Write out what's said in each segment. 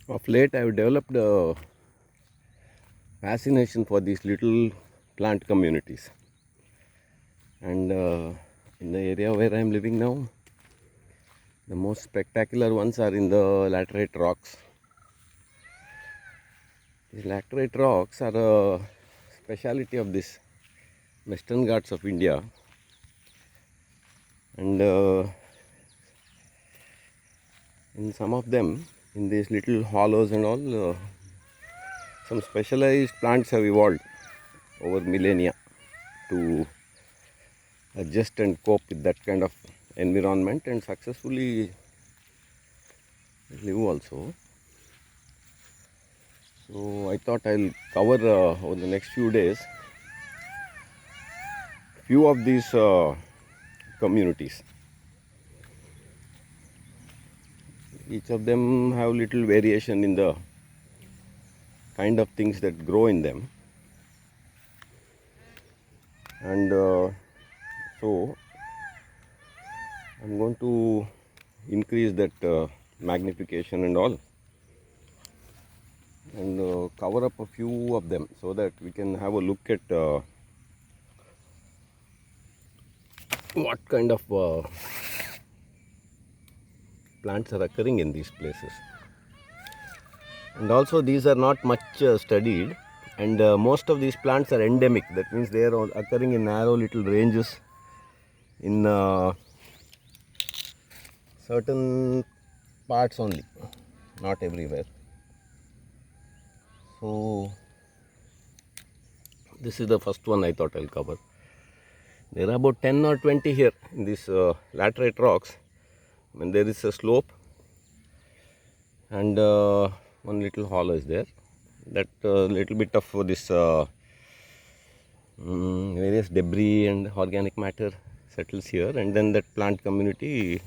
Of late, I have developed a fascination for these little plant communities. And in the area where I am living now, the most spectacular ones are in the laterite rocks. These laterite rocks are a speciality of this Western Ghats of India. And in some of them, in these little hollows and all, some specialized plants have evolved over millennia to adjust and cope with that kind of environment and successfully live also. So I thought I'll cover over the next few days few of these communities. Each of them have little variation in the kind of things that grow in them, and so I'm going to increase that magnification and all, and cover up a few of them so that we can have a look at what kind of plants are occurring in these places. And also these are not much studied, and most of these plants are endemic. That means they are occurring in narrow little ranges in certain parts only, not everywhere. So this is the first one I thought I'll cover. There are about 10 or 20 here in these laterite rocks. When there is a slope and one little hollow is there, that little bit of this various debris and organic matter settles here, and then that plant community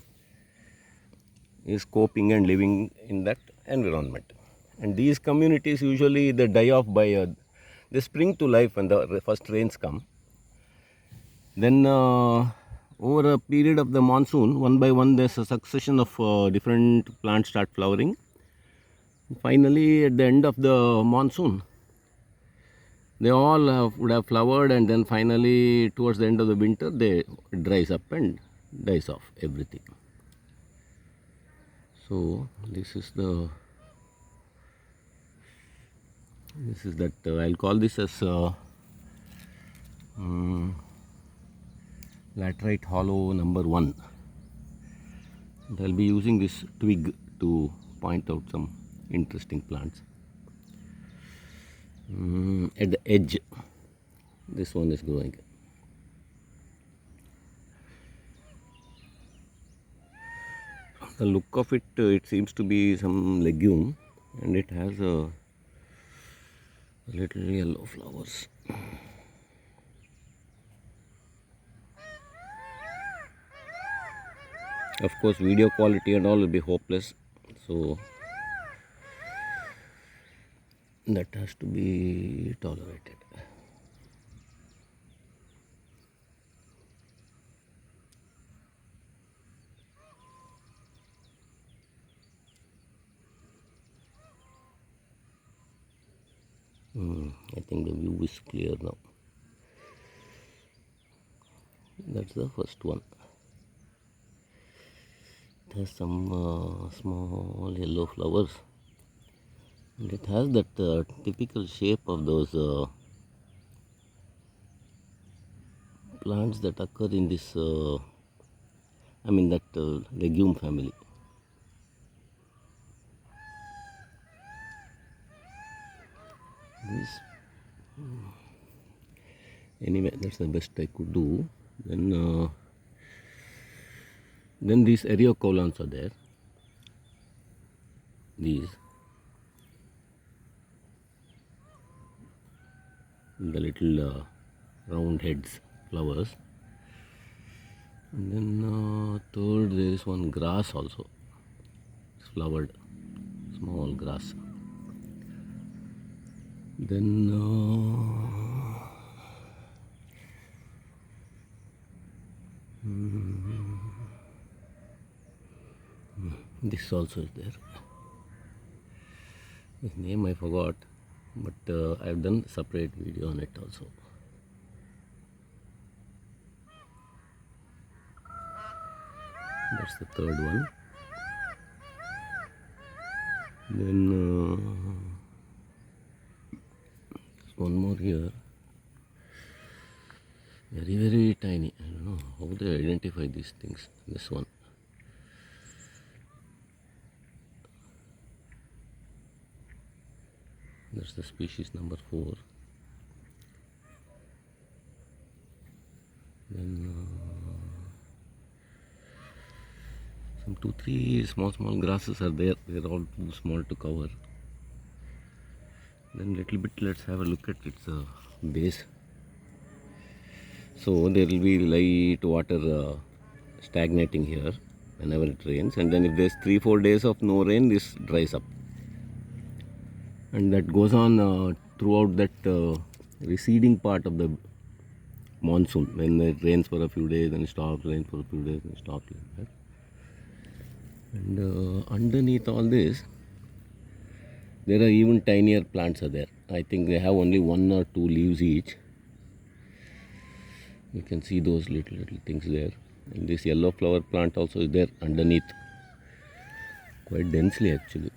is coping and living in that environment. And these communities usually they die off by they spring to life when the first rains come. Then over a period of the monsoon, one by one there's a succession of different plants start flowering. Finally, at the end of the monsoon, they all would have flowered, and then finally towards the end of the winter they dries up and dies off everything. So this is that I'll call this as laterite hollow number 1. And I'll be using this twig to point out some interesting plants. At the edge, this one is growing. The look of it, it seems to be some legume, and it has a little yellow flowers. Of course, video quality and all will be hopeless, so that has to be tolerated. I think the view is clear now. That's the first one. It has some small yellow flowers, and it has that typical shape of those plants that occur in this that legume family. This anyway, that's the best I could do. Then these eriocaulons are there. These the little round heads flowers. And then third, there is one grass also. It's flowered, small grass. Then this also is there. His name I forgot, but I have done separate video on it also. That's the third one. Then there's one more here. Very, very tiny. I don't know how they identify these things. This one. That's the species number 4. Then some 2-3 small grasses are there. They're all too small to cover. Then little bit, let's have a look at its base. So there will be light water stagnating here whenever it rains, and then if there's 3-4 days of no rain, this dries up, and that goes on throughout that receding part of the monsoon, when it rains for a few days and stops, rains for a few days and stops like that. And underneath all this, there are even tinier plants are there. I think they have only 1 or 2 leaves each. You can see those little things there. And this yellow flower plant also is there underneath, quite densely actually.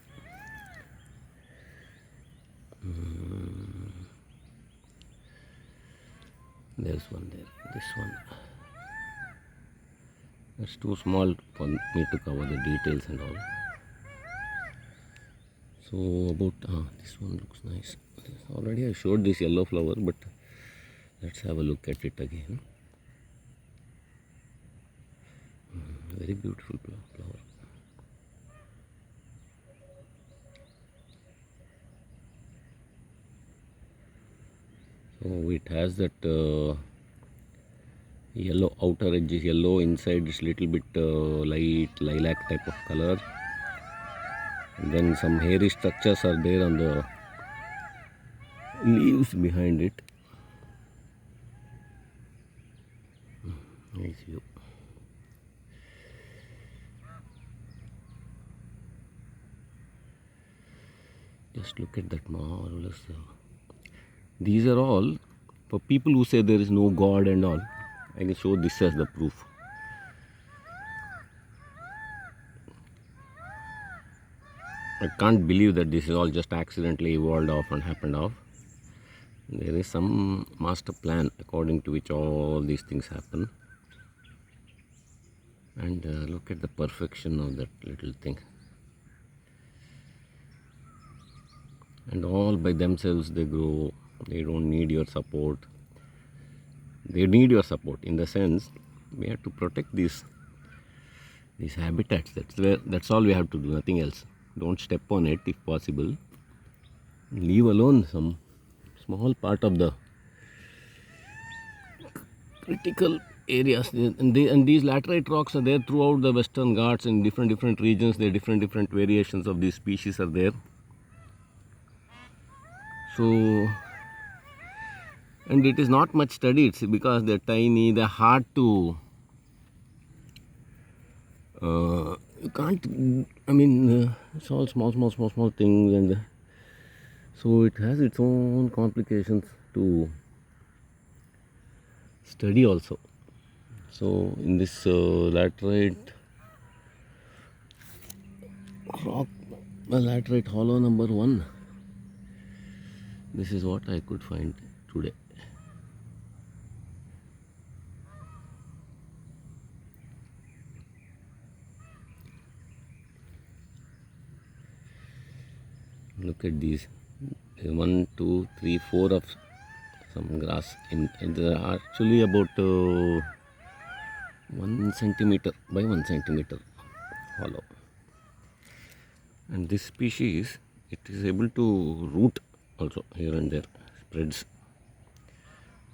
There's one there, this one. That's too small for me to cover the details and all. So about, this one looks nice. Already I showed this yellow flower, but let's have a look at it again. Very beautiful flower. So it has that yellow, outer edge is yellow, inside is little bit light lilac type of color. And then some hairy structures are there on the leaves behind it. Nice view. Just look at that marvelous. These are all for people who say there is no God and all. I can show this as the proof. I can't believe that this is all just accidentally evolved off and happened off. There is some master plan according to which all these things happen. And look at the perfection of that little thing. And all by themselves they grow. They don't need your support. They need your support in the sense we have to protect these habitats. That's all we have to do, nothing else. Don't step on it if possible. Leave alone some small part of the critical areas. And these laterite rocks are there throughout the Western Ghats in different regions. There are different variations of these species are there. So, and it is not much studied because they're tiny, they're hard to, you can't, I mean, it's all small things, and so it has its own complications to study also. So in this laterite rock, laterite hollow number 1, this is what I could find today. Look at these, 1, 2, 3, 4 of some grass, and they are actually about 1 centimeter by 1 centimeter hollow. And this species, it is able to root also here and there, spreads.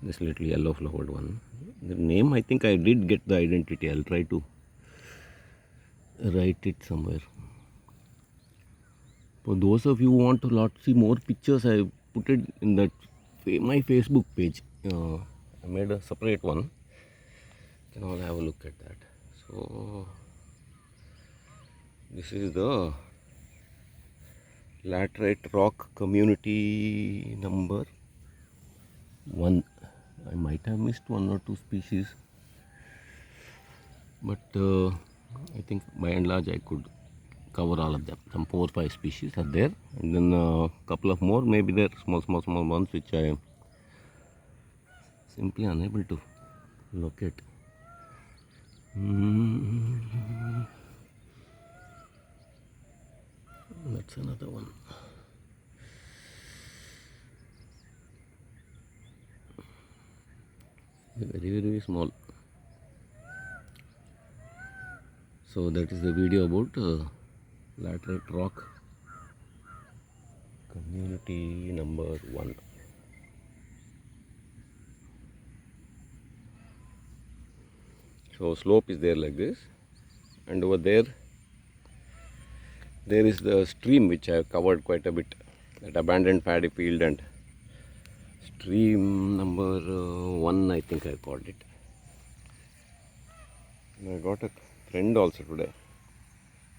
This little yellow flowered one. The name, I think I did get the identity. I'll try to write it somewhere. For those of you who want to see more pictures, I put it in that my Facebook page. I made a separate one. You can all have a look at that. So this is the laterite rock community number 1. I might have missed 1 or 2 species, but I think by and large I could cover all of them. Some 4 or 5 species are there, and then a couple of more maybe there, small ones which I am simply unable to locate. That's another one. Very small. So that is the video about laterite rock community number 1. So slope is there like this, and over there is the stream which I have covered quite a bit, that abandoned paddy field, and stream number 1 I think I called it. And I got a friend also today.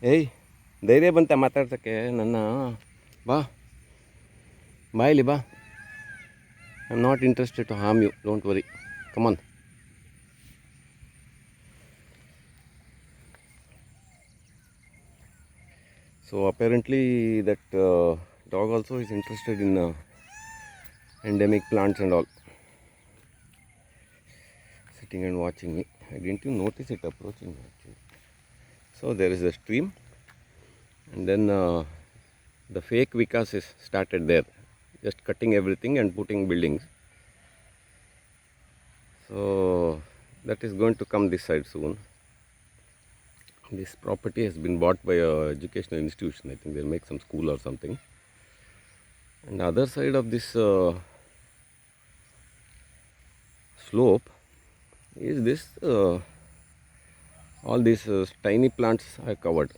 Hey, ಧೈರ್ಯ ಬಂತ ಮಾತಾಡ್ಸಕ್ಕೆ ನನ್ನ? ಬಾ ಇಲ್ಲಿ ಬಾ. I am not interested to harm you, don't worry, come on. So apparently that dog also is interested in endemic plants and all. Sitting and watching me. I didn't even notice it approaching me actually. So there is a stream, and then the fake vikas is started there, just cutting everything and putting buildings. So that is going to come this side soon. This property has been bought by a educational institution. I think they'll make some school or something. And the other side of this slope is this all these tiny plants I covered.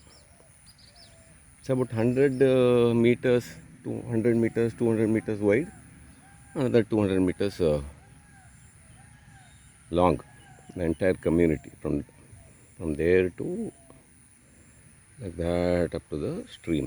It's about 100 meters, 200 meters, 200 meters wide, another 200 meters long, the entire community from there to like that up to the stream.